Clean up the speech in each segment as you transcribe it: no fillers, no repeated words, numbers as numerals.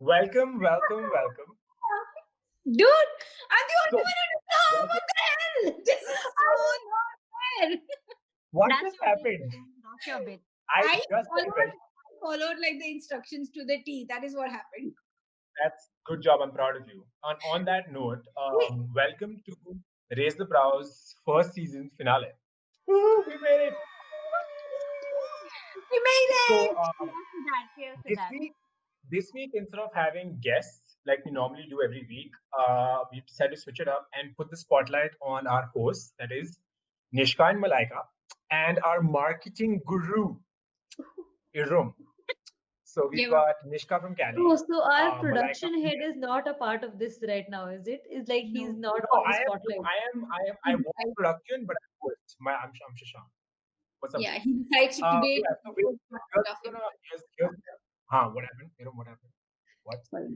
Welcome, welcome, welcome. Dude, I'm the only So, one who knows. what, What the hell? This is so not fair. what That's just your bit, happened? Kiran. That's your bit. I I just followed, entered. followed like the instructions to the T. That is what happened. That's good job. I'm proud of you. On that note, Wait, welcome to Raise the Brows first season finale. Woo, we made it. we made So, it. Cheers to that. Cheers to this that. week, this week instead of having guests like we normally do every week, we decided to switch it up and put the spotlight on our hosts, that is Nishka and Malaika, and our marketing guru, Irum. So we've Yeah, got Nishka from Oh, Cali, so our Malaika production from head is not a part of this right now, is it? It's like he's no. not No, on the spotlight. I was production, but I'm host. I'm Shashank. What's up, Yeah, guys? he decides today Yeah, to so do we're stuff gonna, himself. here's, what happened? You know, what happened? What? Sorry.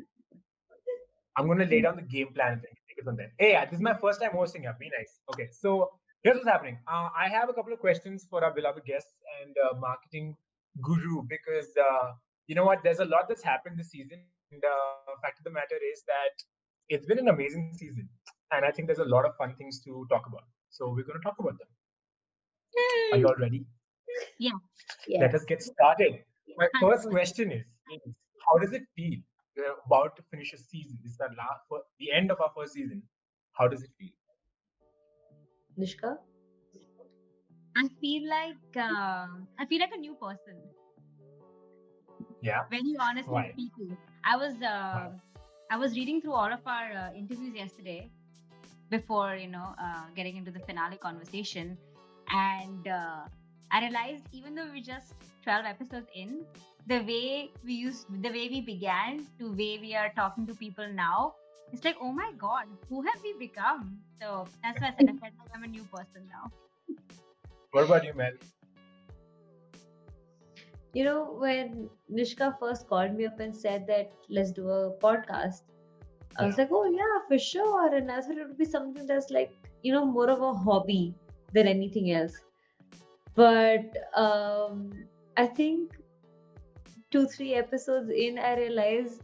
I'm gonna lay down the game plan and then take it from there. Hey, this is my first time hosting. Yeah, be nice. Okay, so here's what's happening. I have a couple of questions for our beloved guests and marketing guru because you know what? There's a lot that's happened this season, and fact of the matter is that it's been an amazing season, and I think there's a lot of fun things to talk about. So we're gonna talk about them. Are you all ready? Yeah. Let Yes. us get started. My first 100%. question is how does it feel? We're about to finish a season. This is the end of our first season. How does it feel? Nishka? I feel like a new person. Yeah. Very honestly Why? speaking, I was Why? uh, I was reading through all of our interviews yesterday before getting into the finale conversation, and I realized even though we're just 12 episodes in, the way we began to way we are talking to people now, it's like, oh my god, who have we become? So that's why I said like I'm a new person now. What about you, Mel? You know, when Nishka first called me up and said that let's do a podcast, I was Yeah. like, oh yeah, for sure. And I thought it would be something that's like, more of a hobby than anything else. But I think 2, 3 episodes in, I realized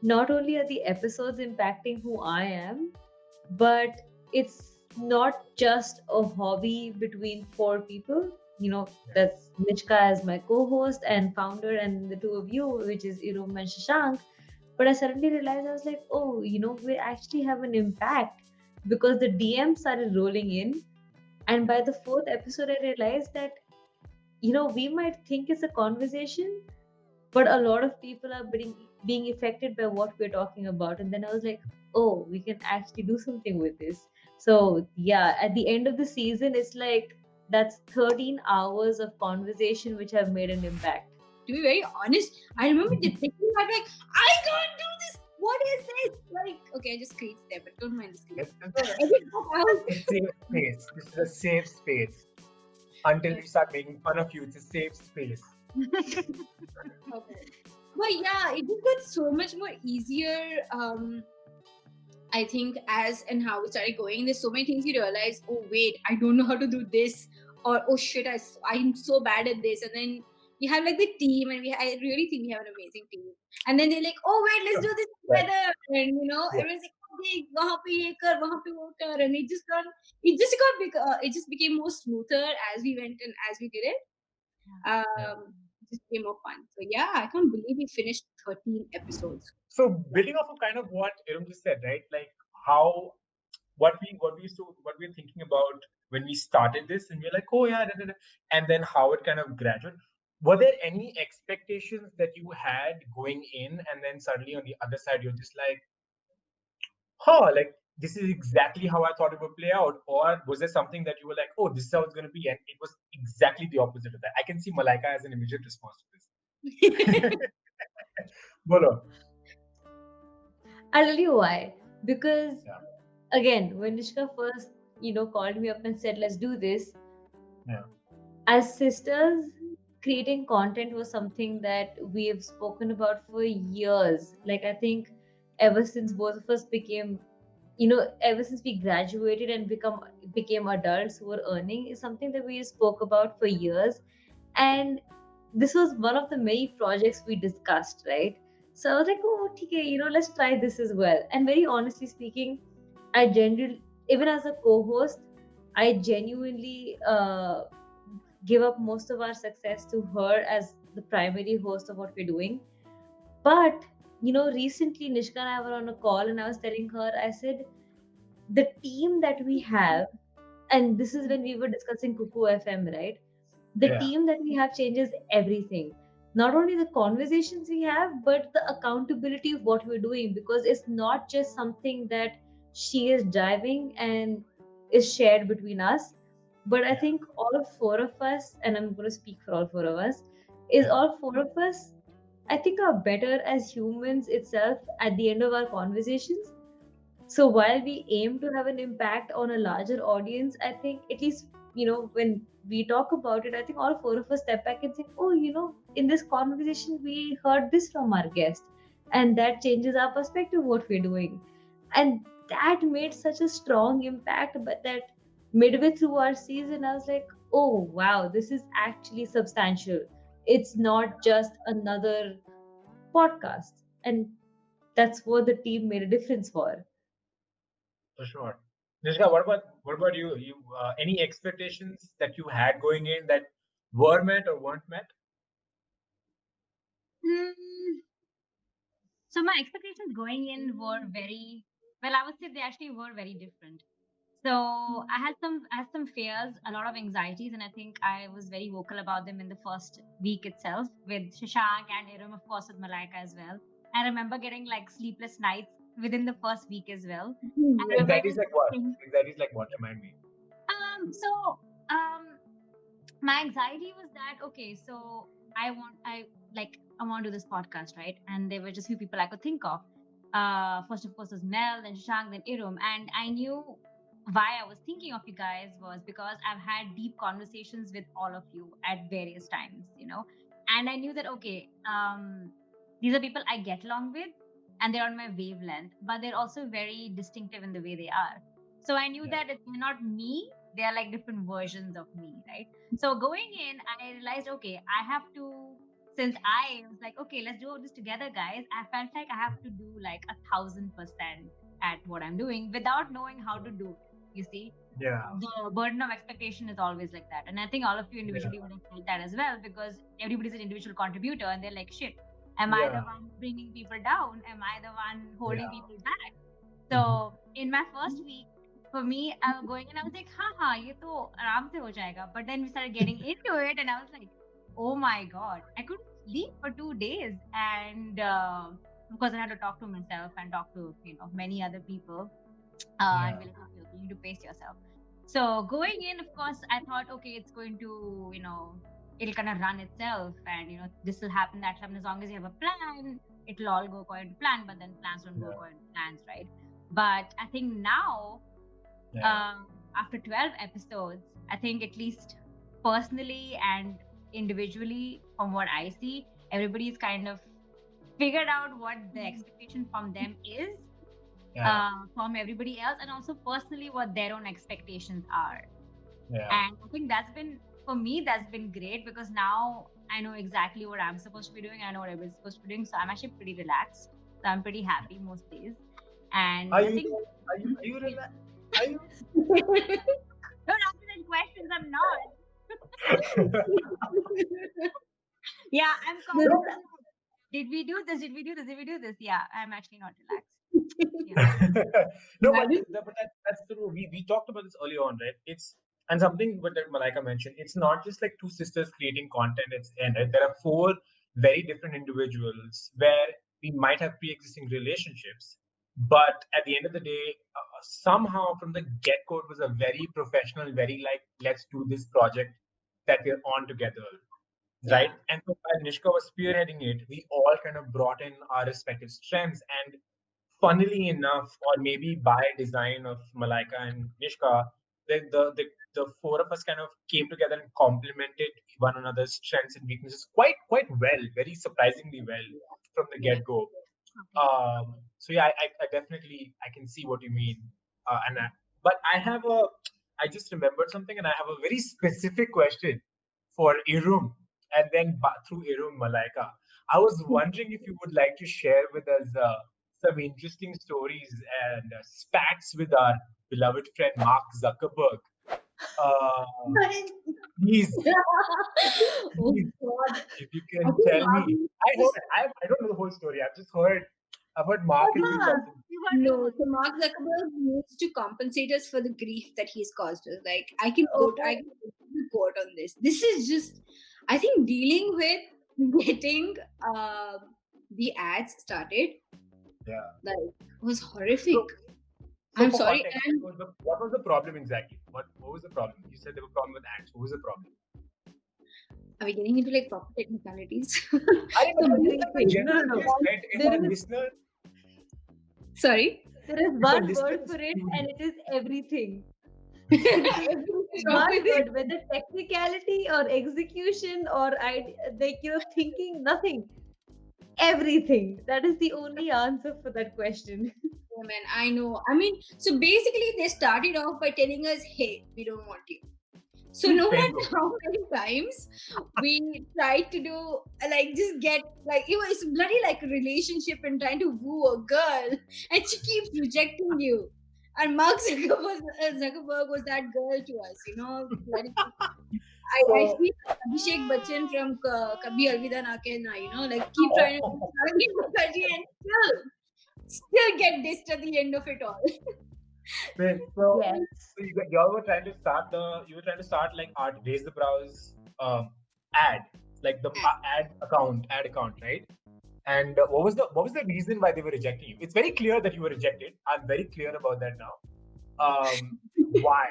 not only are the episodes impacting who I am, but it's not just a hobby between 4 people. That's Nichka as my co-host and founder, and the two of you, which is Irum and Shashank. But I suddenly realized I was like, oh, we actually have an impact because the DMs started rolling in. And by the fourth episode, I realized that, we might think it's a conversation, but a lot of people are being affected by what we're talking about. And then I was like, oh, we can actually do something with this. So yeah, at the end of the season, it's like that's 13 hours of conversation which have made an impact. To be very honest, I remember thinking about like, I can't do this. What is this? Like, okay, I just screeched there, but don't mind the screech. It's I just got out. a safe space. This is a safe space. Until we start making fun of you, it's a safe space. Okay. But yeah, it just got so much more easier. I think as and how we started going, there's so many things you realize. Oh wait, I don't know how to do this, or oh shit, I'm so bad at this. And then we have like the team, and I really think we have an amazing team. And then they're like, oh wait, let's do this Right. together, and Yeah. everyone's like, okay, wahan pe ye kar, wahan pe wo kar, and it just became more smoother as we went and as we did it. Yeah. It just became more fun. So yeah, I can't believe we finished 13 episodes. So building off of kind of what Iram just said, right? Like how what we're thinking about when we started this, and we're like, oh yeah, da, da, da, and then how it kind of graduated. Were there any expectations that you had going in, and then suddenly on the other side, you're just like, like this is exactly how I thought it would play out, or was there something that you were like, oh, this is how it's going to be, and it was exactly the opposite of that? I can see Malaika as an immediate response to this. Bolo. I'll tell you why. Because Yeah. again, when Nishka first, called me up and said, let's do this, Yeah. as sisters, creating content was something that we have spoken about for years. Like, I think ever since both of us became, ever since we graduated and became adults who were earning, is something that we spoke about for years. And this was one of the many projects we discussed, right? So I was like, oh, okay, let's try this as well. And very honestly speaking, I genuinely, even as a co-host, I genuinely give up most of our success to her as the primary host of what we're doing. But recently Nishka and I were on a call, and I was telling her, I said, the team that we have, and this is when we were discussing Cuckoo FM, right? The Yeah. team that we have changes everything. Not only the conversations we have, but the accountability of what we're doing, because it's not just something that she is driving and is shared between us. But I Yeah. think all four of us, and I'm going to speak for all four of us, is Yeah. all four of us, I think, are better as humans itself at the end of our conversations. So while we aim to have an impact on a larger audience, I think at least, when we talk about it, I think all four of us step back and think, oh, in this conversation, we heard this from our guest. And that changes our perspective of what we're doing. And that made such a strong impact. But that midway through our season, I was like, oh, wow, this is actually substantial. It's not just another podcast. And that's what the team made a difference for. For sure. Nishka, what about you? You any expectations that you had going in that were met or weren't met? Hmm. So my expectations going in were very well. I would say they actually were very different. So I had some fears, a lot of anxieties, and I think I was very vocal about them in the first week itself with Shashank and Iram, of course, with Malaika as well. I remember getting like sleepless nights within the first week as well. I remember Anxieties even like what? thinking, Anxieties like what? Remind me. so my anxiety was that okay, so I want to do this podcast, right? And there were just few people I could think of. First of course was Mel, then Shashank, then Irum, and I knew why I was thinking of you guys was because I've had deep conversations with all of you at various times, and I knew that okay, these are people I get along with, and they're on my wavelength, but they're also very distinctive in the way they are. So I knew Yeah. that it's not me; they are like different versions of me, right? So going in, I realized, okay, I have to, since I was like, okay, let's do this together, guys. I felt like I have to do like 1,000% at what I'm doing without knowing how to do it. You see, Yeah. the burden of expectation is always like that. And I think all of you Yeah. individually would have felt that as well because everybody's an individual contributor and they're like, shit, am I the Yeah. one bringing people down? Am I the one holding Yeah. people back? Mhm. So in my first week, for me, I was going and I was like, ha, ye to aaram se ho jayega. But then we started getting into it and I was like, oh my God, I couldn't sleep for 2 days. And of course, I had to talk to myself and talk to, many other people. And Yeah. be like, okay, you need to pace yourself. So going in, of course, I thought, okay, it's going to, it'll kind of run itself and, this will happen, that will happen. As long as you have a plan, it'll all go according to plan, but then plans don't go Yeah. according to plans, right? But I think now, Yeah. after 12 episodes, I think at least personally and individually, from what I see, everybody's kind of figured out what the expectation from them is Yeah. from everybody else, and also personally what their own expectations are. Yeah. And I think that's been, for me, that's been great because now I know exactly what I'm supposed to be doing. I know what everybody's supposed to be doing. So I'm actually pretty relaxed. So I'm pretty happy most days. And Are I you think, are you relaxed? Are you? don't answer any questions. I'm not. Yeah, I'm No, No. constantly. Did we do this? Did we do this? Did we do this? Yeah, I'm actually not relaxed. Yeah. No, but that's true. We talked about this earlier on, right? It's and something what that Malaika mentioned. It's not just like two sisters creating content. It's and right? There are four very different individuals where we might have pre-existing relationships, but at the end of the day, somehow from the get-go, it was a very professional, very like let's do this project that we're on together, right? Yeah. And so while Nishka was spearheading it, we all kind of brought in our respective strengths. And funnily enough, or maybe by design of Malaika and Nishka, the four of us kind of came together and complemented one another's strengths and weaknesses quite well, very surprisingly well from the Yeah. get go. Okay. So yeah, I definitely I can see what you mean. But I just remembered something, and I have a very specific question for Irum, and then through Irum Malaika. I was wondering if you would like to share with us some interesting stories and spats with our beloved friend Mark Zuckerberg. Uh, please, Oh please, God. if you I can think tell Mark me. just I don't know the whole story. I've heard Mark has been Ah, causing. You heard no. rumors. So Mark Zuckerberg needs to compensate us for the grief that he's caused us. Like I oh, can go to court on this. This is just, I think, dealing with getting the ads started Yeah. like was horrific. So, so I'm for sorry, context, and what was the problem exactly? What was the problem? You said there were problem with ads. What was the problem? are we getting into like proper technicalities? I don't So know. Just like a everything. No, general no, no. gist, right? If There our is listener, sorry. there is if our one listener word is for it, curious, and it is everything. What's It is everything. wrong One with it? word, whether technicality or execution or thinking, nothing. Everything. That is the only answer for that question. Yeah, man, I know. I mean, so basically, they started off by telling us, "Hey, we don't want you." So no bingo. matter how many times we tried to do like just get like it was bloody like a relationship and trying to woo a girl, and she keeps rejecting you. And Mark Zuckerberg was that girl to us, you know. Bloody, I So, feel like Abhishek Bachchan from Kabhi Alvida Na Kehna, you know, like keep trying to Shalini Mukherjee and still get dissed at the end of it all. wait, so, Yes. so y'all were trying to start like art raise the brows ad, like the ad account, right? And what was the reason why they were rejecting you? It's very clear that you were rejected. I'm very clear about that now. Why?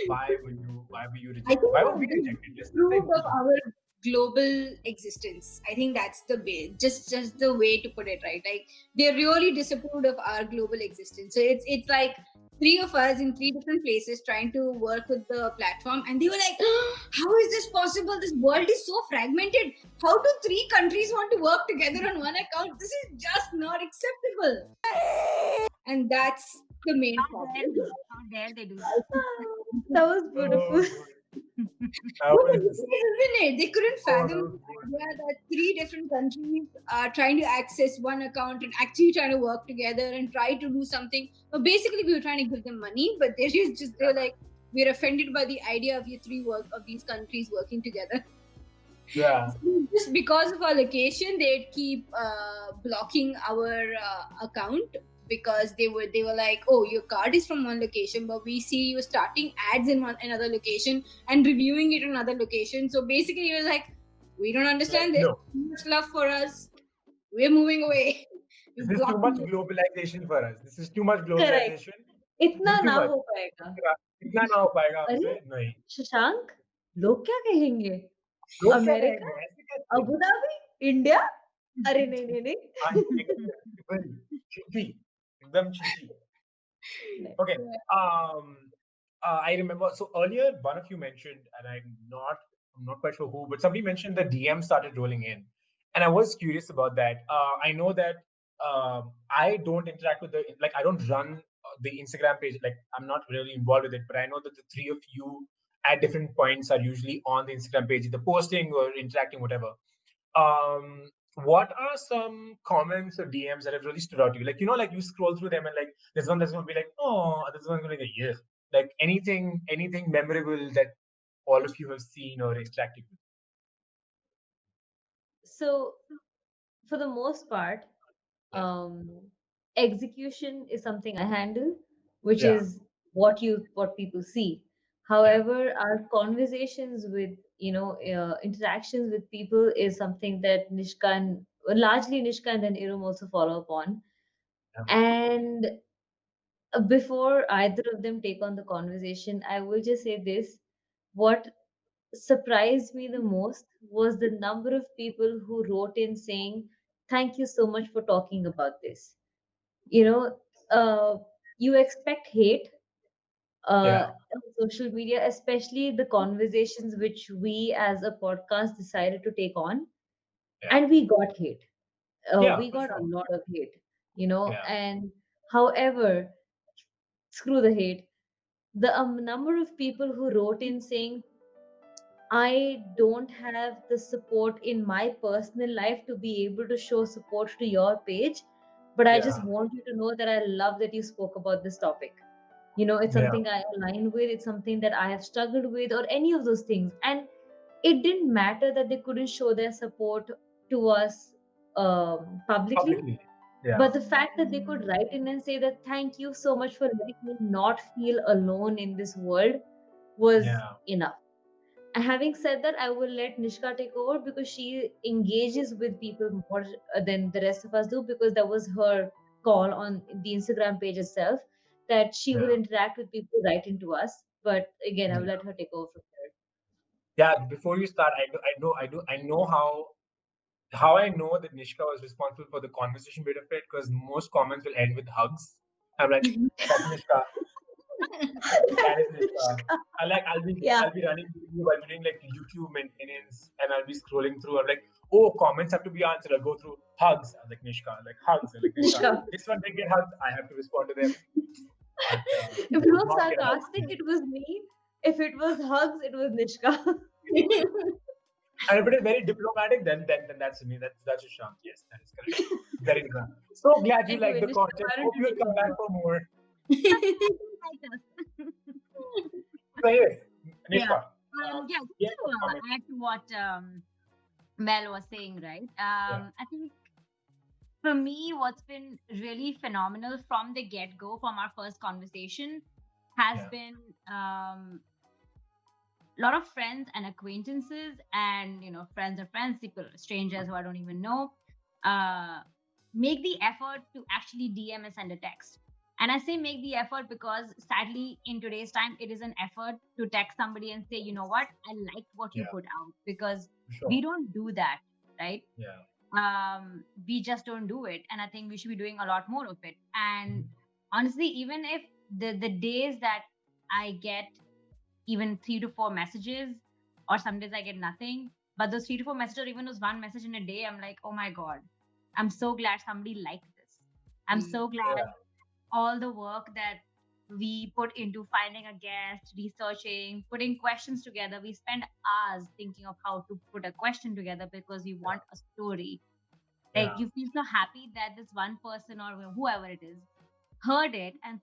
Why were you I rejected? think Why were we rejected? Just say proof of our global existence. I think that's the way, just the way to put it, right? Like they really disapproved of our global existence. So it's like three of us in three different places trying to work with the platform, and they were like, "How is this possible? This world is so fragmented. How do three countries want to work together on one account? This is just not acceptable." And that's the main problem. How dare they do that? That was Oh, beautiful. good. That No, but was this is, isn't it? They couldn't oh, that fathom was the good. idea that three different countries are trying to access one account and actually trying to work together and try to do something. But basically, we were trying to give them money, but they're like, we're offended by the idea of these countries working together. Yeah. Just because of our location, they'd keep blocking our account because they were like, oh, your card is from one location, but we see you starting ads in another location and reviewing it in another location. So basically, it was like, we don't understand this. No, Too much love for us. We're moving away. this is too much globalization for us. This is too much Correct. globalization. इतना Too ना much. हो पाएगा. इतना ना हो पाएगा अरे हमसे नहीं. शशांक, लोग क्या कहेंगे? लोग क्या अमेरिका, कहेंगे? ऐसे कैसे? Abu Dhabi, India? अरे नहीं नहीं नहीं. Unacceptable. Chichi. एकदम chichi. Okay. I remember. So earlier, one of you mentioned, and I'm not quite sure who, but somebody mentioned the DM started rolling in, and I was curious about that. I know that I don't interact with I don't run the Instagram page. Like, I'm not really involved with it, but I know that the three of you at different points are usually on the Instagram page, either posting or interacting, whatever. What are some comments or DMs that have really stood out to you? Like, like you scroll through them and like this one that's gonna be like, oh, this one's gonna be like, yeah. Like anything memorable that all of you have seen or interacted with. So for the most part, Yeah. execution is something I handle, which Yeah. is what people see. However, our conversations with interactions with people is something that largely Nishka and then Irum also follow up on. Yeah. And before either of them take on the conversation, I will just say this: what surprised me the most was the number of people who wrote in saying, "Thank you so much for talking about this." You know, you expect hate Yeah. on social media, especially the conversations which we as a podcast decided to take on, Yeah. and we got hate. Yeah, We for got a sure. lot of hate, Yeah. and however, screw the hate. The number of people who wrote in saying, I don't have the support in my personal life to be able to show support to your page, but I just Yeah. want you to know that I love that you spoke about this topic. You know, it's Yeah. something I align with, it's something that I have struggled with, or any of those things. And it didn't matter that they couldn't show their support to us publicly, Publicly. Yeah. but the fact that they could write in and say that thank you so much for letting me not feel alone in this world was Yeah. enough. And having said that, I will let Nishka take over because she engages with people more than the rest of us do, because that was her call on the Instagram page itself, that she will Yeah. interact with people right into us. But again, I will Yeah. let her take over from there. Yeah. Before you start, I know how I know that Nishka was responsible for the conversation bit of it, because most comments will end with hugs. I'm like, that's Nishka. That is Nishka. I like Yeah, I'll be running YouTube, I'll be doing like YouTube maintenance, and I'll be scrolling through. I'm like, oh, comments have to be answered. I'll go through hugs. I'm like Nishka, like hugs. I'm like Nishka. Nishka. This one they get hugs. I have to respond to them. But If they it would was not get hugs. sarcastic, it was me. If it was hugs, it was Nishka. And if it is very diplomatic, then that's me. That's Shashank. Yes, that is correct. Very good. So glad you like Anyway, the Nishka, content. why don't Hope you you'll take come back over? for more. Like us. So anyway, Yeah. Nishka, Yeah, just yeah, to comment. add to what Mel was saying, right? Yeah, I think for me, what's been really phenomenal from the get go, from our first conversation, has yeah, been a lot of friends and acquaintances, and friends of friends, people, strangers who I don't even know, uh, make the effort to actually DM and send a text. And I say make the effort because sadly, in today's time, it is an effort to text somebody and say, you know what, I liked what you yeah, put out, because for we sure. don't do that, right? Yeah, We just don't do it, and I think we should be doing a lot more of it. And mhm, honestly, even if the days that I get even 3 to 4 messages, or some days I get nothing, but those 3 to 4 messages, or even those one message in a day, I'm like, oh my god, I'm so glad somebody liked this. I'm so glad yeah, all the work that we put into finding a guest, researching, putting questions together. We spend hours thinking of how to put a question together because we want a story. Like, yeah, you feel so happy that this one person, or whoever it is, heard it and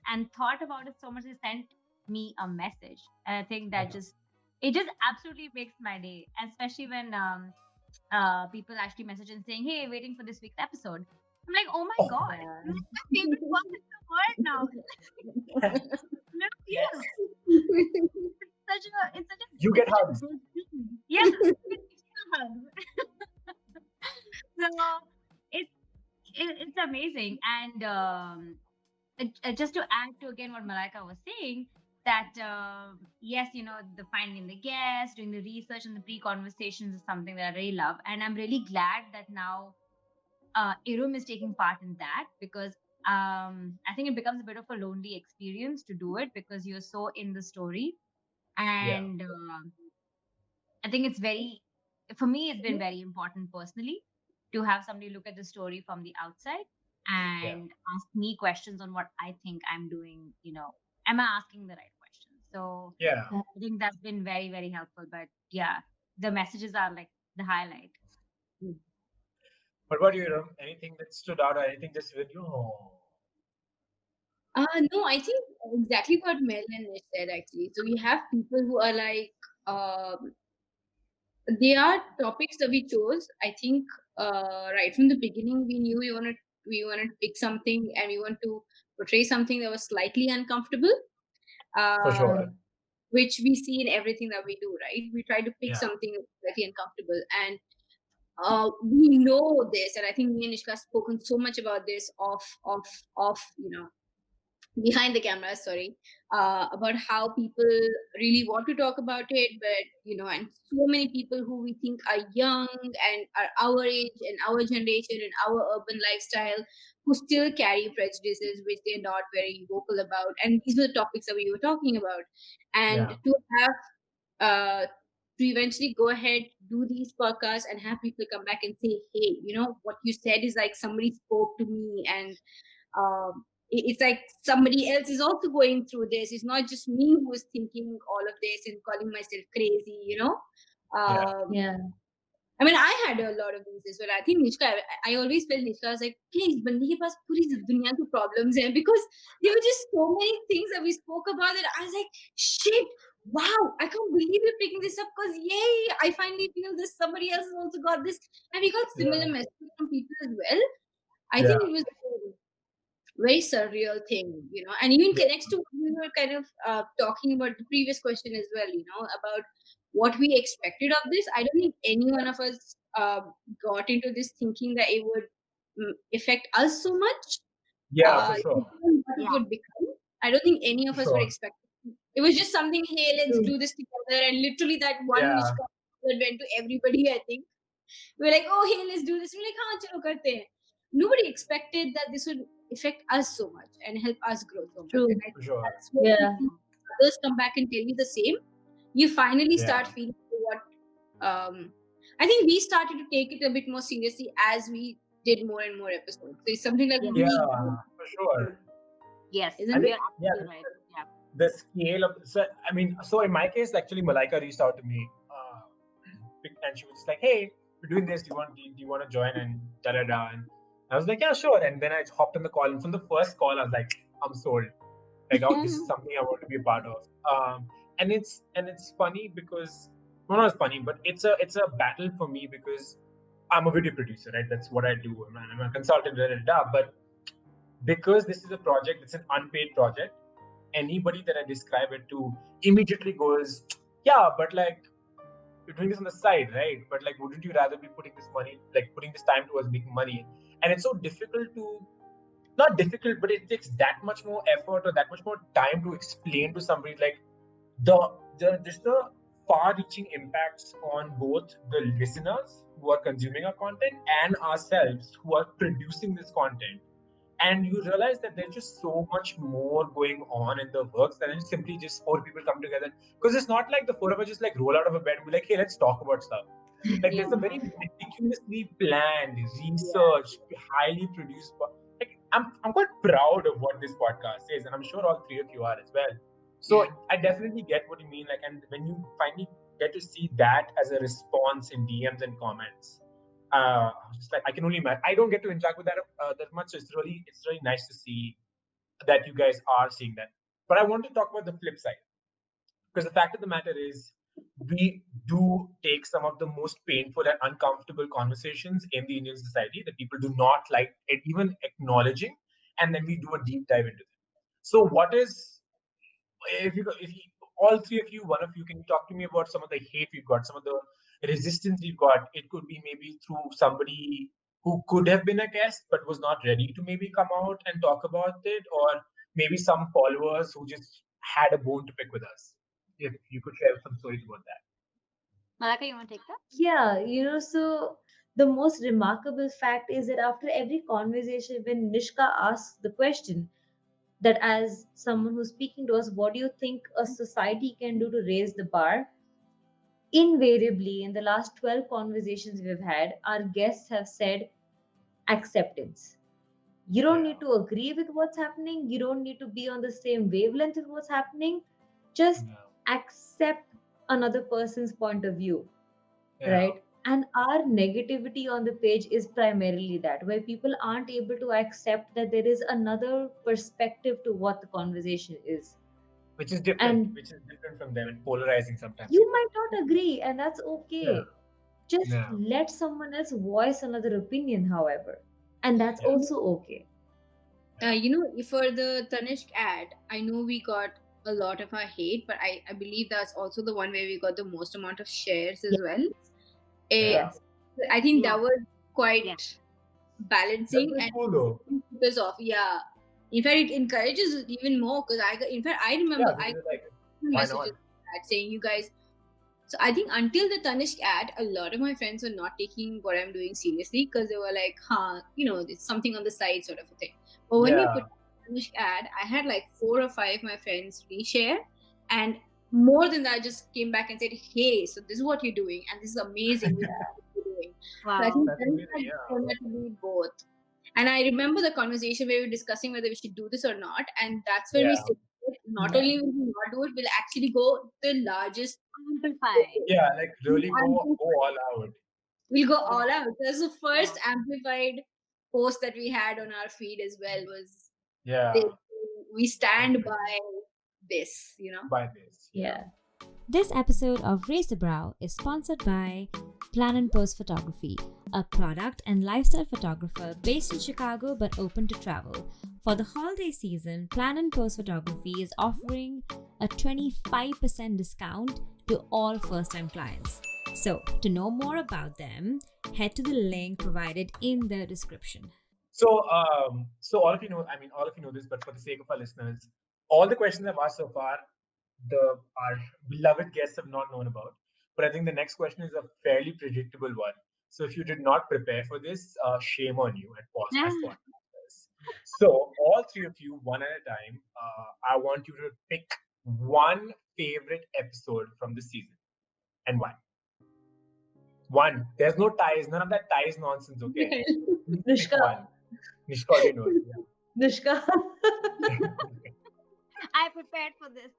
and thought about it so much, they sent me a message. And I think that yeah, just, it just absolutely makes my day. And especially when people actually message and saying, hey, waiting for this week's episode. I'm like, oh my oh, god, Yeah. you're like my favorite person in the world now. No, yeah, yes, you it's get such a hugs. big thing. Yeah, it's a hug. So it's it's amazing. And just to add to again what Malaika was saying, that yes, the finding the guests, doing the research and the pre-conversations is something that I really love, and I'm really glad that now Irum is taking part in that, because I think it becomes a bit of a lonely experience to do it because you're so in the story. Yeah, And I think it's very, for me, it's been very important personally to have somebody look at the story from the outside yeah, and ask me questions on what I think I'm doing. Am I asking the right questions? So yeah. I think that's been very, very helpful. But yeah, the messages are like the highlight. What about you, Ram? Anything that stood out, or anything just with you? Oh, No, I think exactly what Mel and Nish said actually. So we have people who are like, um, they are topics that we chose. I think right from the beginning we knew we wanted to pick something and we want to portray something that was slightly uncomfortable, for uh, sure. Mm. which we see in everything that we do. Right, we try to pick Yeah, something that's slightly uncomfortable, and we know this. And I think me and Nishka have spoken so much about this off behind the camera, sorry, about how people really want to talk about it, but and so many people who we think are young and are our age and our generation and our urban lifestyle, who still carry prejudices which they're not very vocal about. And these are the topics that we were talking about. And yeah, to have uh to eventually go ahead, do these podcasts and have people come back and say, hey, what you said is like somebody spoke to me. And um, it's like somebody else is also going through this. It's not just me who's thinking all of this and calling myself crazy, you know. Yeah. I mean, I had a lot of these as well. I think Nishka, I always felt Nishka was like, "Hey, इस बंदी के पास पूरी दुनिया की problems हैं," because there were just so many things that we spoke about that I was like, "Shit, wow, I can't believe you're picking this up because yay, I finally feel this. Somebody else has also got this," and we got similar messages from people as well. I think it was a very surreal thing, you know, and even connects to what we were kind of talking about the previous question as well, you know, about what we expected of this. I don't think any one of us got into this thinking that it would affect us so much. For sure. What it would become. I don't think any of us were expecting. It was just something, hey, let's do this together. And literally that one which went to everybody, I think. We were like, oh, hey, let's do this. We're like, हाँ, चलो करते हैं. Nobody expected that this would affect us so much and help us grow so much. True. And I think For sure. that's what Yeah. others come back and tell you the same. You finally start feeling what I think we started to take it a bit more seriously as we did more and more episodes. So it's something like For sure. Yes, Isn't you're it? absolutely right. Yeah. The scale of, so I mean, so in my case, actually, Malaika reached out to me, and she was just like, "Hey, we're doing this. Do you want to join?" And da da da. And I was like, "Yeah, sure." And then I hopped on the call, and from the first call, I was like, "I'm sold. Like, oh, this is something I want to be a part of." And it's funny because, well, not funny, but it's a battle for me because I'm a video producer, right? That's what I do. I'm a consultant, da da da. But because this is a project, it's an unpaid project. Anybody that I describe it to immediately goes, "Yeah, but like, you're doing this on the side, right? But like, wouldn't you rather be putting this money, like putting this time towards making money?" And it's so difficult to, not difficult, but it takes that much more effort or that much more time to explain to somebody like the far-reaching impacts on both the listeners who are consuming our content and ourselves who are producing this content. And you realize that there's just so much more going on in the works than simply just four people come together. Because it's not like the four of us just like roll out of a bed and be like, "Hey, let's talk about stuff." Like there's a very meticulously planned, researched, highly produced. Like I'm quite proud of what this podcast is, and I'm sure all three of you are as well. So I definitely get what you mean. Like, and when you finally get to see that as a response in DMs and comments, just like I can only imagine. I don't get to interact with that much, so it's really nice to see that you guys are seeing that. But I want to talk about the flip side, because the fact of the matter is, we do take some of the most painful and uncomfortable conversations in the Indian society that people do not like it, even acknowledging, and then we do a deep dive into them. So, what is, if you all three of you, one of you, can you talk to me about some of the hate we've got, some of the resistance we've got? It could be maybe through somebody who could have been a guest but was not ready to maybe come out and talk about it, or maybe some followers who just had a bone to pick with us. If you could share some stories about that. Malaka, you want to take that? Yeah, so the most remarkable fact is that after every conversation, when Nishka asks the question, that as someone who's speaking to us, what do you think a society can do to raise the bar? Invariably, in the last 12 conversations we've had, our guests have said acceptance. You don't need to agree with what's happening, you don't need to be on the same wavelength with what's happening. Just accept another person's point of view, right? And our negativity on the page is primarily that, where people aren't able to accept that there is another perspective to what the conversation is. Which is different, from them and polarizing sometimes. You might not agree, and that's okay. Just let someone else voice another opinion, however, and that's also okay. For the Tanishq ad, I know we got a lot of our hate, but I believe that's also the one where we got the most amount of shares as well. I think that was quite balancing. That's cool though. Because of in fact, it encourages even more, because I remember I got messages saying, you guys. So I think until the Tanishq ad, a lot of my friends were not taking what I'm doing seriously, because they were like, it's something on the side sort of a thing. But when we put the Tanishq ad, I had like 4 or 5 of my friends reshare, and more than that just came back and said, hey, so this is what you're doing, and this is amazing. This is what you're doing. Wow. So I think that to be both. And I remember the conversation where we were discussing whether we should do this or not. And that's when we Yeah. said, not Yeah. only will we not do it, we'll actually go the largest. Amplify. Yeah, like really Amplify. go all out. We'll go Yeah. all out. That's the first amplified post that we had on our feed as well. Was Yeah. this, we stand Perfect. by this, you know. By this. Yeah. This episode of Raise the Brow is sponsored by Plan and Pose Photography, a product and lifestyle photographer based in Chicago but open to travel. For the holiday season, Plan and Pose Photography is offering a 25% discount to all first-time clients. So, to know more about them, head to the link provided in the description. So, so all of you know, I mean, all of you know this, but for the sake of our listeners, all the questions I've asked so far, our beloved guests have not known about. But I think the next question is a fairly predictable one. So if you did not prepare for this, shame on you at Podcasters. So all three of you, one at a time, I want you to pick one favorite episode from the season and why. One. There's no ties. None of that ties nonsense. Okay. Pick Nushka. one. Nishka, you know it. Nushka. I prepared for this.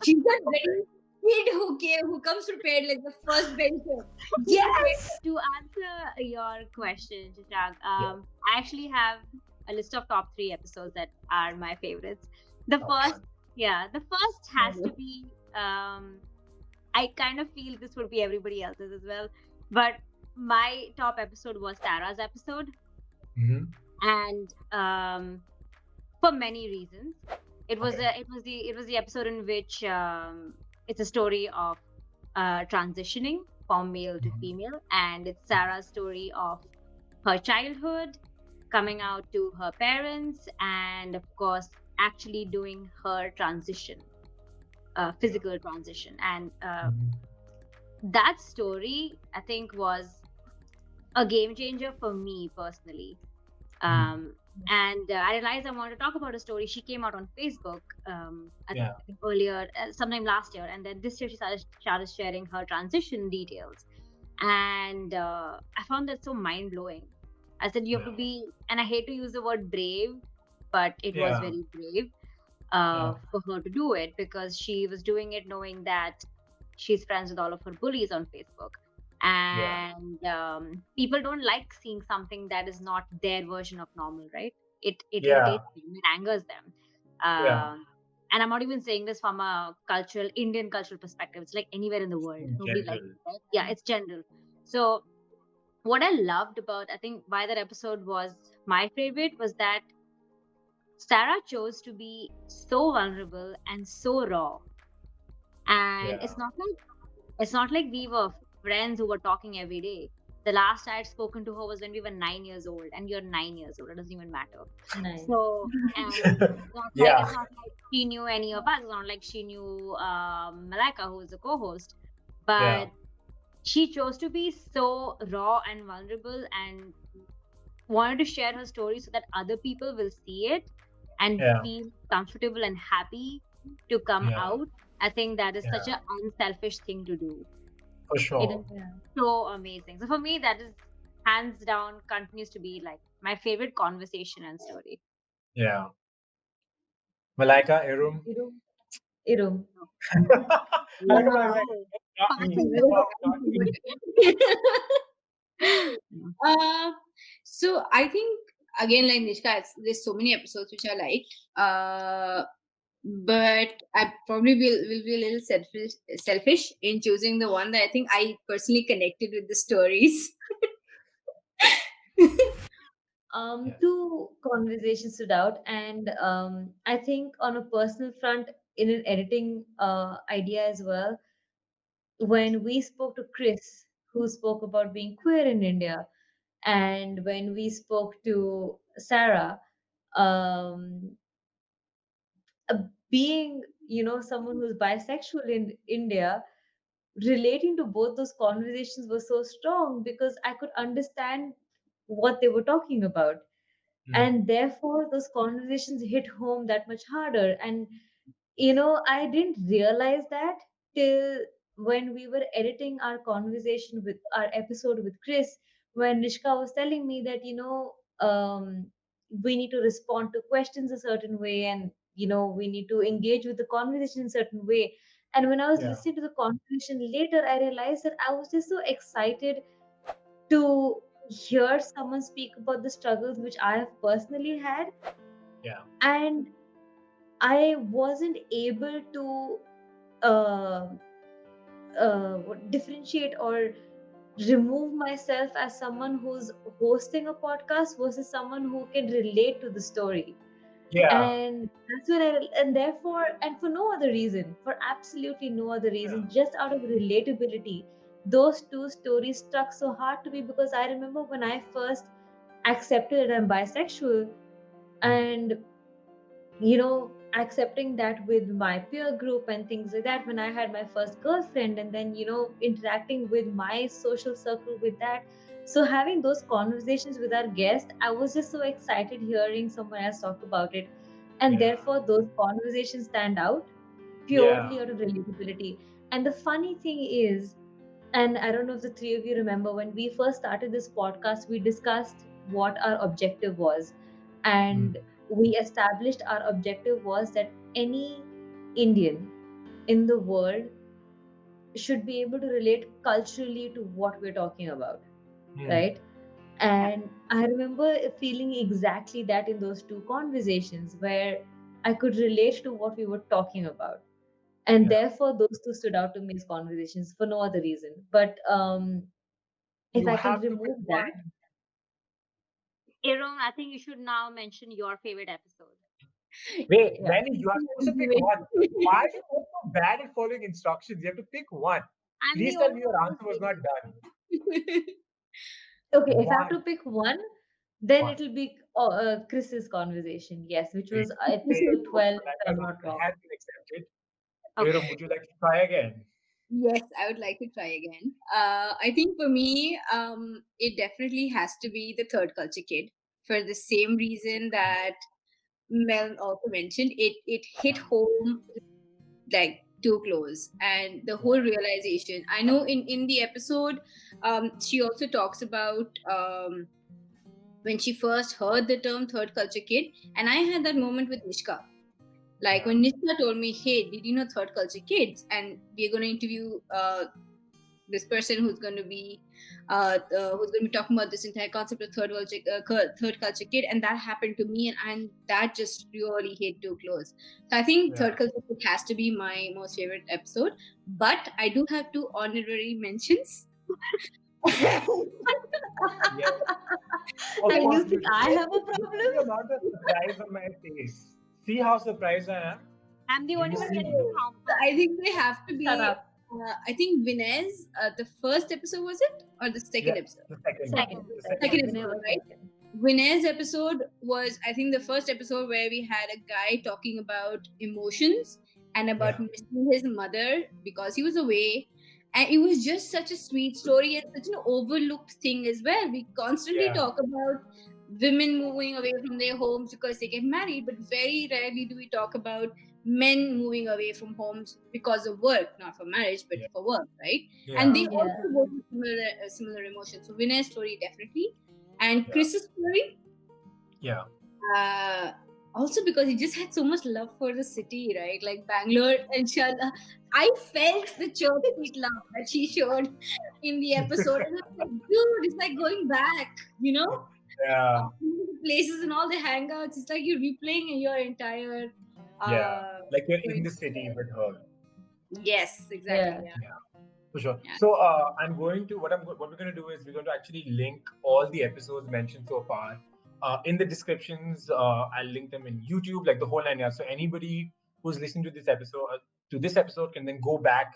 She's that very kid who comes prepared like the first bencher. Yes. To answer your question, Shashank, I actually have a list of top 3 episodes that are my favorites. The first has to be. I kind of feel this would be everybody else's as well, but my top episode was Sarah's episode, and for many reasons, it was the episode in which it's a story of transitioning from male to female, and it's Sarah's story of her childhood, coming out to her parents, and of course actually doing her transition, physical transition. And that story, I think, was a game changer for me personally. And I realized I wanted to talk about a story. She came out on Facebook I think earlier, sometime last year, and then this year she started sharing her transition details, and I found that so mind blowing. I said, you have to be, and I hate to use the word brave, but it was very brave for her to do it, because she was doing it knowing that she's friends with all of her bullies on Facebook. And people don't like seeing something that is not their version of normal, right? It irritates them, it angers them. And I'm not even saying this from a Indian cultural perspective. It's like anywhere in the world. Nobody likes it, right? Yeah, it's general. So what I loved about, I think why that episode was my favorite, was that Sarah chose to be so vulnerable and so raw. And it's not like we were friends who were talking every day. The last I had spoken to her was when we were 9 years old, and you're 9 years old. It doesn't even matter. Nice. So, and it's not like she knew any of us. It's not like she knew Malaika, who is the co-host. But she chose to be so raw and vulnerable, and wanted to share her story so that other people will see it and feel comfortable and happy to come out. I think that is such an unselfish thing to do. For sure. It is so amazing. So for me, that is hands down continues to be like my favorite conversation and story. Yeah. Malaika, Irum. Irum. Malaika, not me. Not me. So I think again, like Nishka, there's so many episodes which I like. But I probably will be a little selfish in choosing the one that I think I personally connected with the stories. Two conversations stood out, and I think on a personal front, in an editing idea as well, when we spoke to Chris, who spoke about being queer in India, and when we spoke to Sarah, um, being someone who's bisexual in India, relating to both those conversations was so strong because I could understand what they were talking about. And therefore those conversations hit home that much harder. And I didn't realize that till when we were editing our conversation with our episode with Chris, when Nishka was telling me that, we need to respond to questions a certain way, and, we need to engage with the conversation in a certain way. And when I was Yeah. listening to the conversation later, I realized that I was just so excited to hear someone speak about the struggles which I have personally had. Yeah. And I wasn't able to uh, differentiate or remove myself as someone who's hosting a podcast versus someone who can relate to the story. Yeah. And that's when and therefore, and for no other reason, for absolutely no other Yeah. reason, just out of relatability, those two stories struck so hard to me, because I remember when I first accepted that I'm bisexual, and accepting that with my peer group and things like that, when I had my first girlfriend, and then interacting with my social circle with that. So having those conversations with our guest, I was just so excited hearing someone else talk about it. And Yeah. therefore those conversations stand out Yeah. purely out of relatability. And the funny thing is, and I don't know if the three of you remember, when we first started this podcast, we discussed what our objective was. Mm. And we established our objective was that any Indian in the world should be able to relate culturally to what we're talking about, Mm. right? And I remember feeling exactly that in those two conversations, where I could relate to what we were talking about. And Yeah. therefore, those two stood out to me as conversations for no other reason. But if You I can have to pick remove that, one. Aaron, I think you should now mention your favorite episode. Wait, yeah. Lenny, you are supposed to pick one. Why are you so bad at following instructions? You have to pick one. I'm Please the tell only me your one answer who's was not waiting. done. Okay, if I have to One. pick one, then One. it'll be Chris's conversation, yes, which Great. was Great. episode 12, if Malika's I'm not answer wrong. has been accepted. Okay. Aram, would you like to try again? Yes, I would like to try again. I think for me, it definitely has to be the third culture kid, for the same reason that Mel also mentioned. It hit home like too close, and the whole realization. I know in the episode, she also talks about when she first heard the term third culture kid, and I had that moment with Nishka. Like when Nishka told me, "Hey, did you know third culture kids?" And we're going to interview this person who's going to be talking about this entire concept of third culture kid, and that happened to me, and that just really hit too close. So I think Yeah. third culture kid has to be my most favorite episode, but I do have two honorary mentions. Yeah. Of And course, you think I have a you problem? see the amount of surprise on my face. See how surprised I am? I'm the Do only you one see getting this? to count. I think they have to Shut be. up. I think Vinez, the first episode was it, or the second Yeah, episode? the second one. Second, The second. second Second episode. episode, Whenever right? second. Vinay's episode was, I think, the first episode where we had a guy talking about emotions and about Yeah. missing his mother because he was away. And it was just such a sweet story and such an overlooked thing as well. We constantly Yeah. talk about women moving away from their homes because they get married, but very rarely do we talk about men moving away from homes because of work, not for marriage, but Yeah. for work, right? Yeah. And they Yeah. also go through similar emotions. So Vinay's story definitely, and Yeah. Chris's story, Yeah. also because he just had so much love for the city, right? Like Bangalore and Shala. I felt the church street love that she showed in the episode. And I was like, dude, it's like going back, you know? Yeah. Places and all the hangouts. It's like you're replaying your entire. Yeah. Like you're in the story. city with her. Yes, exactly. Yeah. Yeah. For sure. Yeah. So I'm going to what we're going to do is we're going to actually link all the episodes mentioned so far in the descriptions. I'll link them in YouTube, like the whole nine yards. So anybody who's listening to this episode can then go back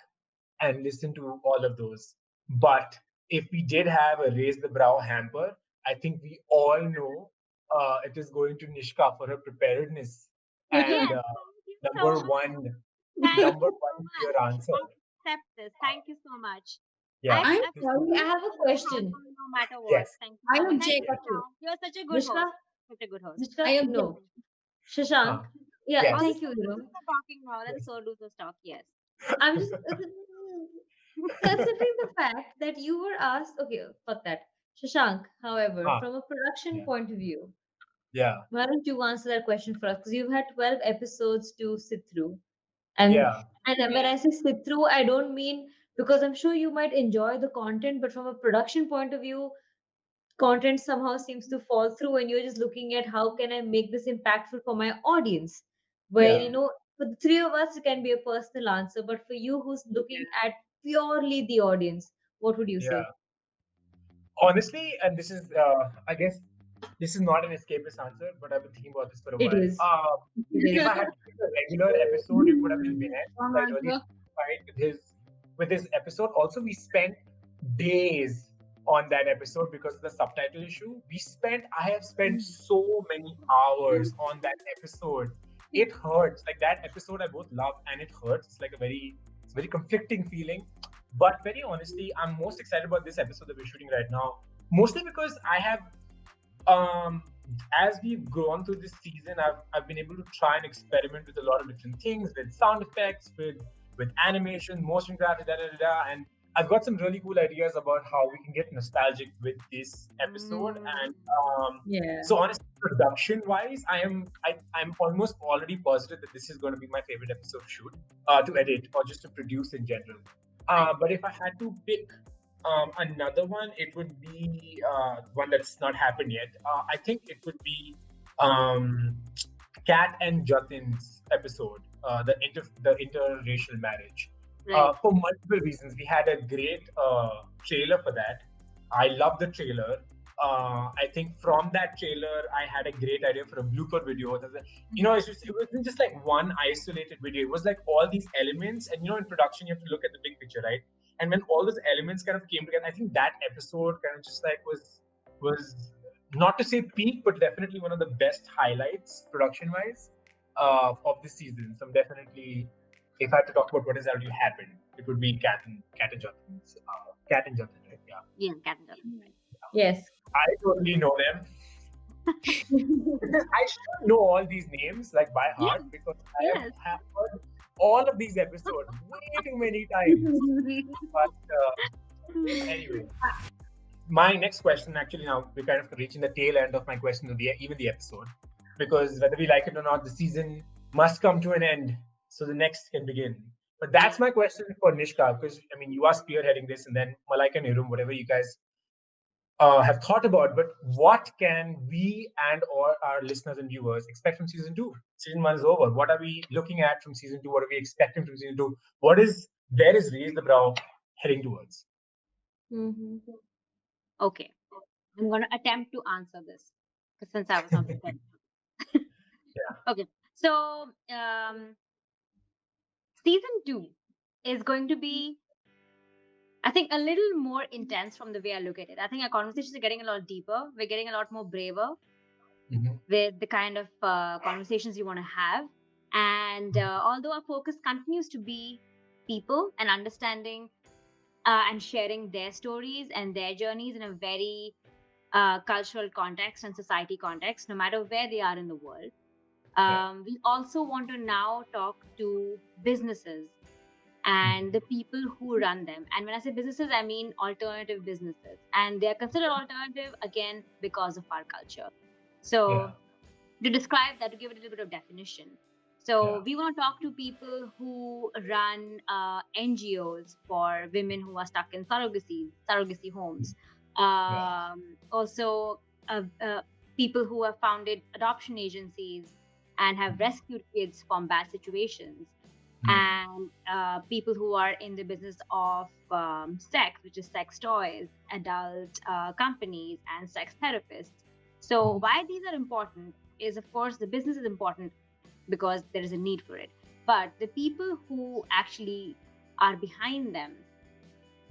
and listen to all of those. But if we did have a raise the brow hamper, I think we all know it is going to Nishka for her preparedness Yes, and thank you so number much. one, Thank you number so one much. clear answer. I accept this. Thank you so much. Yeah. I'm I've This- sorry. I have a question. no matter what. Yes. Thank you I so much. object. Thank you, Got you. Shashank. You're such a good Mishka, host. Such a good host. Mishka, I object. no. Shashank. Yeah, Yes. thank you, Stop talking now. Let the Sordus talk. Yes. I'm just considering the fact that you were asked. Okay, fuck that. Shashank, however, Ah, from a production yeah, point of view, yeah, why don't you answer that question for us? Because you've had 12 episodes to sit through. And yeah, and when I say sit through, I don't mean because I'm sure you might enjoy the content, but from a production point of view, content somehow seems to fall through and you're just looking at how can I make this impactful for my audience. Where, yeah, you know, for the three of us, it can be a personal answer, but for you who's looking at purely the audience, what would you say? yeah. Honestly, and this is, I guess, this is not an escapist answer, but I've been thinking about this for a It while. is. It If is. I had to pick a regular episode, it would have been Vinay. Wrong I really answer. identified with his episode. Also, we spent days on that episode because of the subtitle issue. I have spent so many hours on that episode. It hurts. Like that episode, I both love and it hurts. It's a very conflicting feeling. But very honestly, I'm most excited about this episode that we're shooting right now. Mostly because I have um as we've gone through this season, I've been able to try and experiment with a lot of different things, with sound effects, with animation, motion graphics, and I've got some really cool ideas about how we can get nostalgic with this episode. And Yeah. so honestly, production wise, I'm almost already positive that this is going to be my favorite episode to shoot, to edit, or just to produce in general. But if I had to pick another one, it would be one that's not happened yet. I think it would be um, Kat and Jatin's episode, the interracial marriage. Right. For multiple reasons, we had a great trailer for that. I love the trailer. I think from that trailer, I had a great idea for a blooper video. It wasn't just like one isolated video. It was like all these elements, and in production, you have to look at the big picture, right? And when all those elements kind of came together, I think that episode kind of just like was not to say peak, but definitely one of the best highlights production wise of this season. So I'm definitely, if I had to talk about what has already happened, it would be Cat and Jonathan's Cat and Jonathan, right? Yeah, Yeah, Cat and Jonathan. Right. Yes. I totally know them. I should know all these names like by heart because I Yes. have heard all of these episodes way too many times. But anyway, my next question, actually, now we're kind of reaching the tail end of my question of even the episode, because whether we like it or not, the season must come to an end so the next can begin. But that's my question for Nishka, because I mean, you are spearheading this, and then Malaika and Nirum, whatever you guys have thought about. But what can we and or our listeners and viewers expect from season two? Season one is over. What are we looking at from season two? What are we expecting from season two? Where is Raise the Brow heading towards? Mm-hmm. Okay. I'm going to attempt to answer this since I was not prepared. Yeah. Okay. So, season 2 is going to be, I think, a little more intense from the way I look at it. I think our conversations are getting a lot deeper. We're getting a lot more braver Mhm. with the kind of conversations you want to have. And although our focus continues to be people and understanding and sharing their stories and their journeys in a very cultural context and society context, no matter where they are in the world. We also want to now talk to businesses and the people who run them. And when I say businesses, I mean alternative businesses. And they are considered alternative, again, because of our culture. So, to describe that, to give it a little bit of definition. So, we want to talk to people who run NGOs for women who are stuck in surrogacy homes. Also, people who have founded adoption agencies and have rescued kids from bad situations, and people who are in the business of sex, which is sex toys, adult companies, and sex therapists. So, why these are important is, of course, the business is important because there is a need for it. But the people who actually are behind them,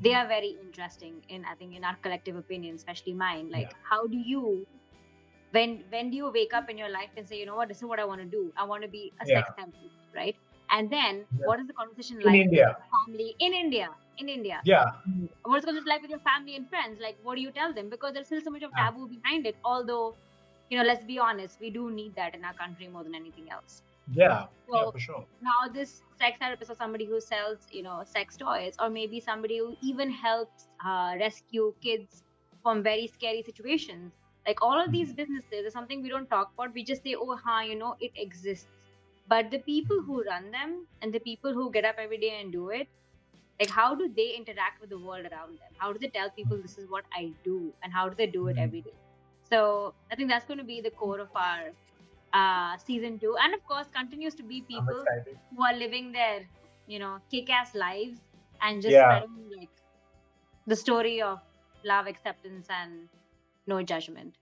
they are very interesting I think, in our collective opinion, especially mine. Like, how do you, when do you wake up in your life and say, you know what, this is what I want to do? I want to be a sex therapist, right? And then what is the conversation like with your family in India? Yeah. What's going to be like with your family and friends? Like, what do you tell them? Because there's still so much of taboo behind it. Although, let's be honest, we do need that in our country more than anything else. Yeah, So for sure. now this sex therapist or somebody who sells, sex toys, or maybe somebody who even helps rescue kids from very scary situations. Like all of these businesses is something we don't talk about. We just say, oh, it exists. But the people who run them and the people who get up every day and do it, like how do they interact with the world around them? How do they tell people this is what I do, and how do they do it every day? So I think that's going to be the core of our season 2, and of course continues to be I'm people excited. who are living their kick-ass lives and just Yeah. spreading like the story of love, acceptance, and no judgment.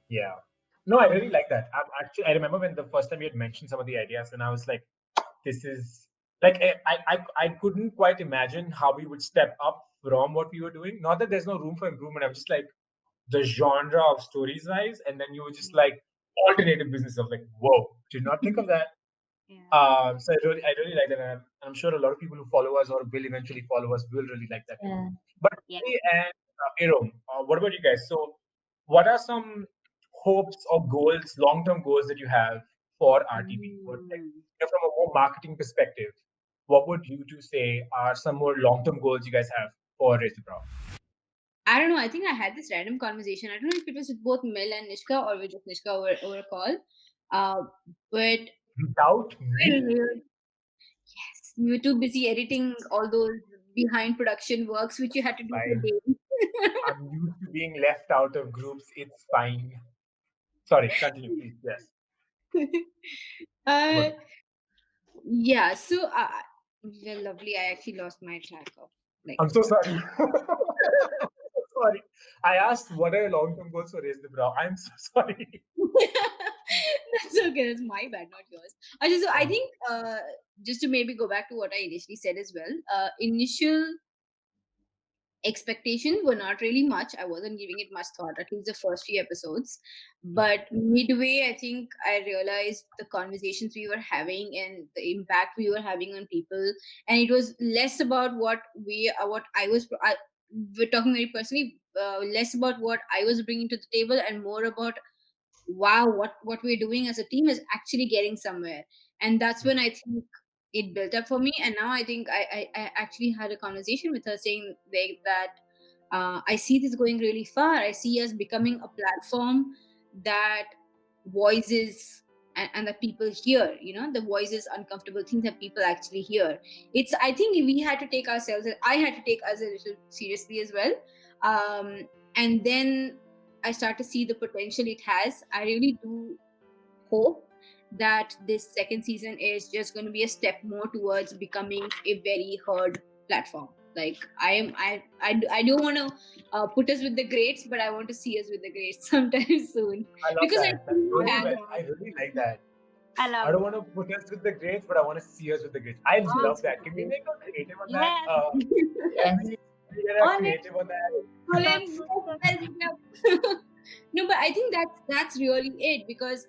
Yeah. No, I really like that. I remember when the first time you had mentioned some of the ideas, and I was like, this is like I couldn't quite imagine how we would step up from what we were doing. Not that there's no room for improvement. I'm just like the genre of stories wise, and then you were just like alternative business. I was like, whoa, did not think of that. Yeah. So I really like that, and I'm sure a lot of people who follow us or will eventually follow us will really like that too. Yeah. But Yeah. Hey, and Aram, what about you guys? So, what are some hopes or goals, long-term goals that you have for RTB? What, like, from a more marketing perspective, what would you two say are some more long-term goals you guys have for Raise the Brow? I don't know. I think I had this random conversation. I don't know if it was with both Mel and Nishka or with just Nishka over a call. But Without me, yes, you were too busy editing all those behind production works which you had to do for fine. days. I'm used to being left out of groups. It's fine. Sorry, continue, please. Yes. uh, Good. yeah. So, well, lovely. I actually lost my track of like. I'm so sorry. Sorry. I asked what are your long-term goals for Raise the Brow. I'm so sorry. That's okay. That's my bad, not yours. So I think just to maybe go back to what I initially said as well. Initial expectations were not really much. I wasn't giving it much thought, at least the first few episodes. But midway, I think I realized the conversations we were having and the impact we were having on people. And it was less about what we're talking very personally, less about what I was bringing to the table and more about wow, what we're doing as a team is actually getting somewhere. And that's when I think it built up for me. And now I think I actually had a conversation with her saying that I see this going really far. I see us becoming a platform that voices and that people hear, the voices, uncomfortable things that people actually hear. I think we had to take ourselves, I had to take us a little seriously as well. And then I start to see the potential it has. I really do hope that this second season is just going to be a step more towards becoming a very heard platform. Like I don't want to put us with the greats, but I want to see us with the greats sometime soon. I love Because that. That's really I well. love I really like that. I love I don't want to put us with the grades, but I want to see us with the grades. I love that. Can we make a creative on that? Yes. Can we get a On it. creative on that? Colin, no, but I think that's really it, because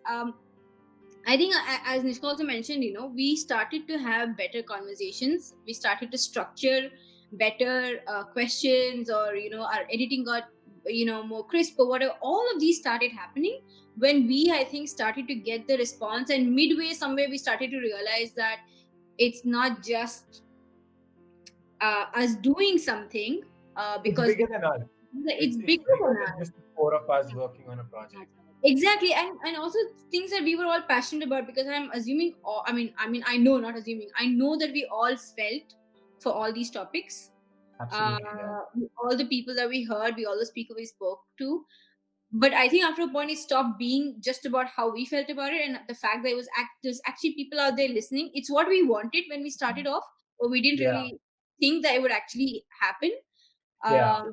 I think as Nishka also mentioned, we started to have better conversations. We started to structure better questions, or our editing got more crisp or whatever. All of these started happening when we, I think, started to get the response, and midway somewhere we started to realize that it's not just us doing something because It's bigger than us. it's It's bigger bigger than than us. just the four of us working on a project. Exactly, and also things that we were all passionate about, because I'm assuming, I know, not assuming, I know that we all felt for all these topics. Absolutely. Yeah. All the people that we heard, all the people we spoke to. But I think after a point, it stopped being just about how we felt about it, and the fact that there's actually people out there listening. It's what we wanted when we started off, but we didn't Yeah. really think that it would actually happen. Yeah.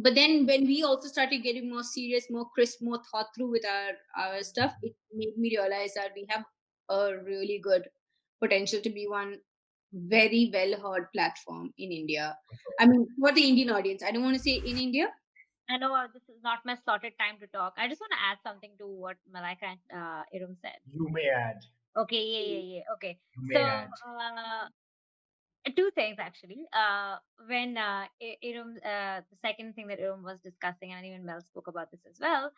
But then when we also started getting more serious, more crisp, more thought through with our stuff, it made me realize that we have a really good potential to be one very well heard platform in India. I mean, for the Indian audience. I don't want to say in India. I know this is not my sorted time to talk. I just want to add something to what Malaika and Iram said. You may add. Okay, yeah. Okay. You may So, add. two things actually. When Iram, the second thing that Iram was discussing, and even Mel spoke about this as well,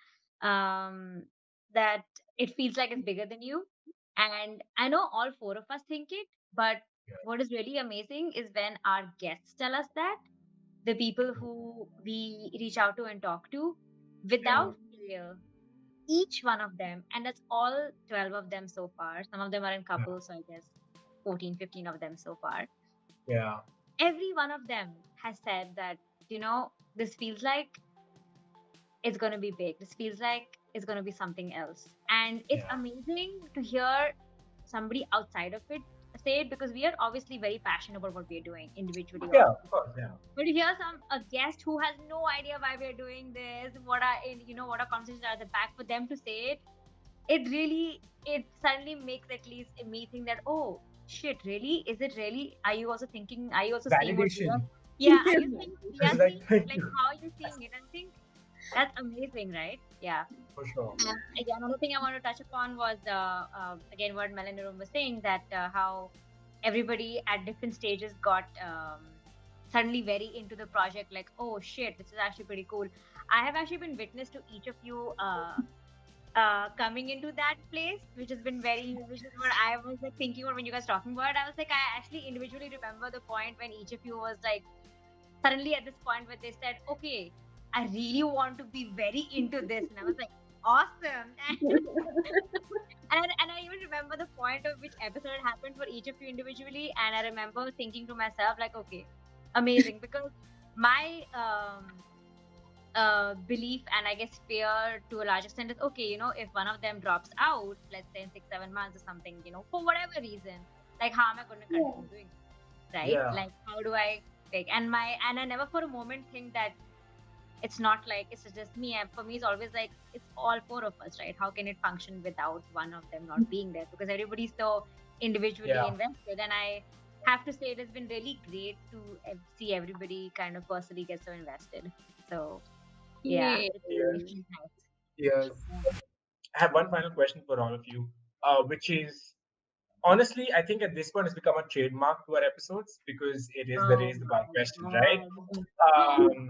that it feels like it's bigger than you. And I know all four of us think it, but Yeah. what is really amazing is when our guests tell us that. the people who we reach out to and talk to, without fail, each one of them, and that's all 12 of them so far. Some of them are in couples, so I guess 14, 15 of them so far. Yeah. Every one of them has said that, this feels like it's going to be big. This feels like it's going to be something else. And it's Yeah. amazing to hear somebody outside of it say it, because we are obviously very passionate about what we're doing individually. Yeah, all. of course. Yeah. But to hear a guest who has no idea why we're doing this, what our conversations are at the back, for them to say it suddenly makes at least me think that, oh shit, really? Is it really? Are you also thinking? Are you also seeing what we are? Validation. Yeah, are you seeing? We are Like, seeing thank like you. how are you seeing it? I think that's amazing, right? Yeah. For sure. Again, another thing I want to touch upon was again what Melanie was saying, that how everybody at different stages got suddenly very into the project. Like, oh shit, this is actually pretty cool. I have actually been witness to each of you coming into that place, which has been which is what I was like thinking about when you guys talking about it. I was like, I actually individually remember the point when each of you was like suddenly at this point where they said, okay, I really want to be very into this. And I was like, awesome. And I even remember the point of which episode happened for each of you individually. And I remember thinking to myself, like, okay, amazing. Because my belief and I guess fear to a large extent is, okay, if one of them drops out, let's say in 6-7 months or something, for whatever reason, like, how am I going to continue doing it, right? Yeah. Like, how do I take, and I never for a moment think that it's not like it's just me. And for me, it's always like it's all four of us, right? How can it function without one of them not being there? Because everybody's so individually Yeah. invested, and I have to say it has been really great to see everybody kind of personally get so invested. So yeah, Yay. it's really nice. Yes. I have one final question for all of you, which is honestly, I think at this point it's become a trademark to our episodes because it is the raise the bar question, right? Um,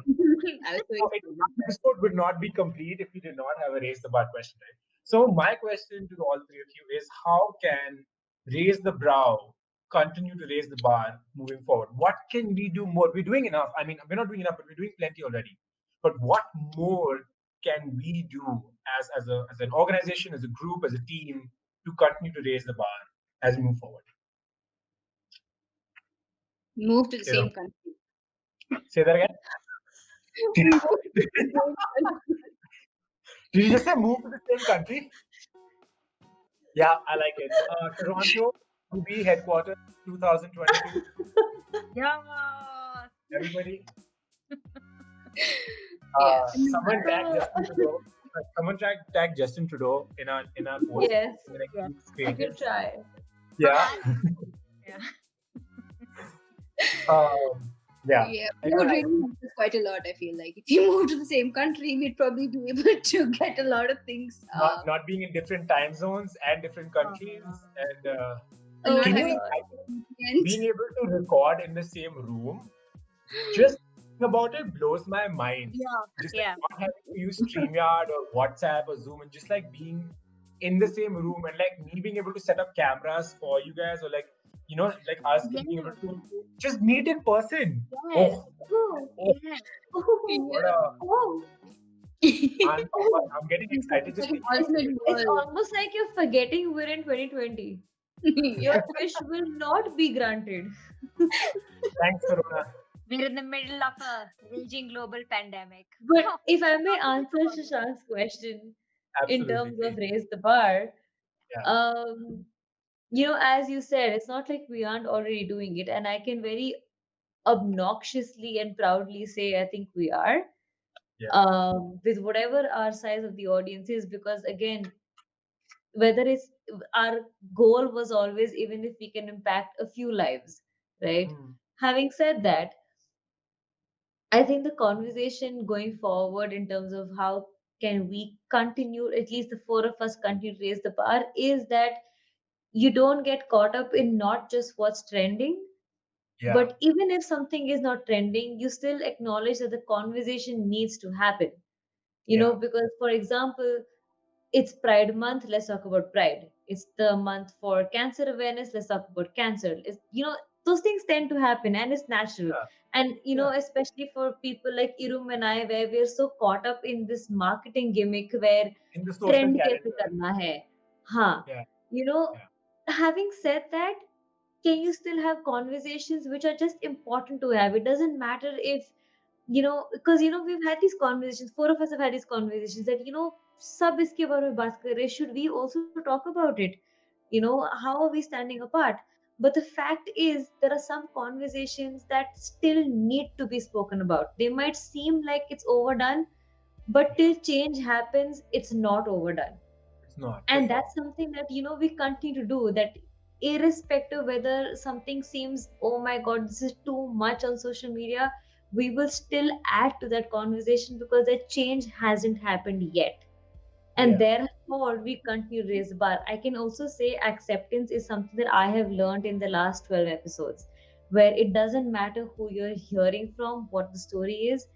I was so so excited. episode would not be complete if we did not have a raise the bar question, right? So my question to all three of you is, how can raise the brow continue to raise the bar moving forward? What can we do more? We're doing enough. I mean, we're not doing enough, but we're doing plenty already. But what more can we do as an organization, as a group, as a team to continue to raise the bar as we move forward? Move to the You know, same country. say that again. Move to the same country. Did you just say move to the same country? Yeah, I like it. Toronto to be headquarters 2022. Yeah. Everybody, Yeah. someone tag Justin Trudeau. Someone tag Justin Trudeau in our post. Yes, in the next Yeah. week's I could pages. try. Yeah. Yeah. Yeah. Yeah, I it would know. really help us quite a lot. I feel like if you move to the same country, we'd probably be able to get a lot of things. Not being in different time zones and different countries, and And not can having you- friends. being able to record in the same room, just thinking about it blows my mind. Yeah. Just Yeah. like not having to use StreamYard or WhatsApp or Zoom, and just like being in the same room, and like me being able to set up cameras for you guys, or like like us being able to just meet in person. Yes. Oh, Yes. what a, Oh, I'm getting excited just thinking. Alternate it's world. almost like you're forgetting we're in 2020. Yeah. Your wish will not be granted. Thanks, Corona. We're in the middle of a raging global pandemic. But if I may answer Shashank's question in Absolutely. terms of raise the bar, Yeah. as you said, it's not like we aren't already doing it, and I can very obnoxiously and proudly say I think we are. Yeah. With whatever our size of the audience is, because again, whether it's our goal was always even if we can impact a few lives, right? Mm. Having said that, I think the conversation going forward in terms of how can we continue, at least the four of us continue to raise the bar, is that you don't get caught up in not just what's trending, Yeah. but even if something is not trending, you still acknowledge that the conversation needs to happen. Yeah. Because for example, it's Pride Month, let's talk about Pride. It's the month for cancer awareness, let's talk about cancer. It's, those things tend to happen and it's natural. Yeah. And Yeah. especially for people like Irum and I, where we're so caught up in this marketing gimmick where In the social trend kaise calendar. karna hai. हाँ, Yeah. you know, Yeah. having said that, can you still have conversations which are just important to have? It doesn't matter if, because we've had these conversations, four of us have had these conversations that, sab iske bare mein baat kar rahe, should we also talk about it? How are we standing apart? But the fact is, there are some conversations that still need to be spoken about. They might seem like it's overdone, but till change happens, it's not overdone. It's not for And sure. that's something that we continue to do, that irrespective whether something seems, oh my god, this is too much on social media, we will still add to that conversation because that change hasn't happened yet. And Yeah. therefore we continue to raise the bar. I can also say acceptance is something that I have learned in the last 12 episodes, where it doesn't matter who you're hearing from, what the story is,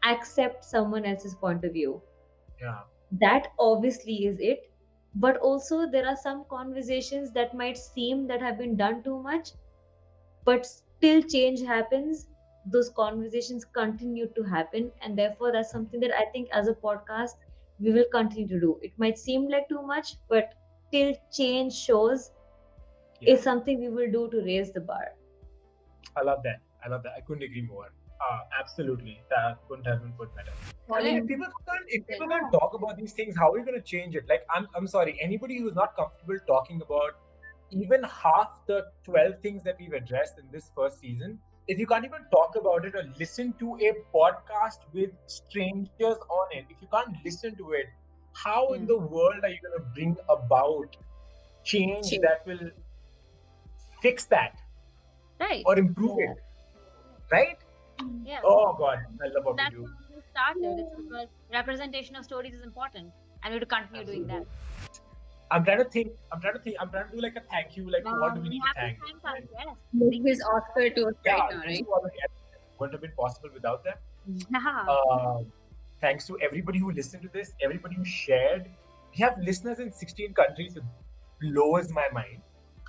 accept someone else's point of view. Yeah. That obviously is it. But also there are some conversations that might seem that have been done too much, but still change happens. Those conversations continue to happen, and therefore that's something that I think as a podcast we will continue to do. It might seem like too much, but till change shows, Yeah. is something we will do to raise the bar. I love that. I love that. I couldn't agree more. Absolutely. That couldn't have been put better. I mean, if people can't talk about these things, how are you going to change it? Like, I'm sorry. Anybody who's not comfortable talking about even half the 12 things that we've addressed in this first season, if you can't even talk about it or listen to a podcast with strangers on it, if you can't listen to it, how in the world are you going to bring about change Change. that will fix that Right. or improve it? Right? Yeah. Oh God, I love what That's we do. how we started. It's because representation of stories is important, and we have to continue doing that. I'm trying to think. I'm trying to do like a thank you. Like, what do we We need to have to thank? thank our guests. This is Oscar to us Yeah, right now, these right? two other guests wouldn't have been possible without them. Yeah. Thanks to everybody who listened to this, everybody who shared. We have listeners in 16 countries. It blows my mind.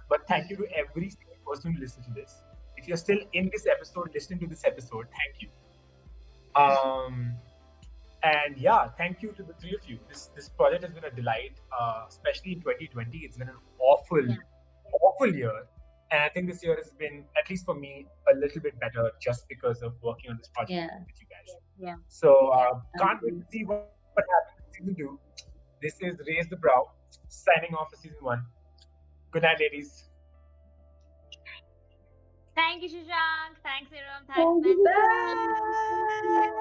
But thank you to every single person who listened to this. If you're still in this episode, listening to this episode, thank you. And yeah, thank you to the three of you. This project has been a delight, especially in 2020. It's been an awful year. And I think this year has been, at least for me, a little bit better just because of working on this project Yeah. with you guys. Yeah. So Yeah, can't wait to see what happens in season 2. This is Raise the Brow, signing off for season 1. Good night, ladies. Thank you, Shashank. Thanks, Iram. Thank Thanks, you. Ben. Bye.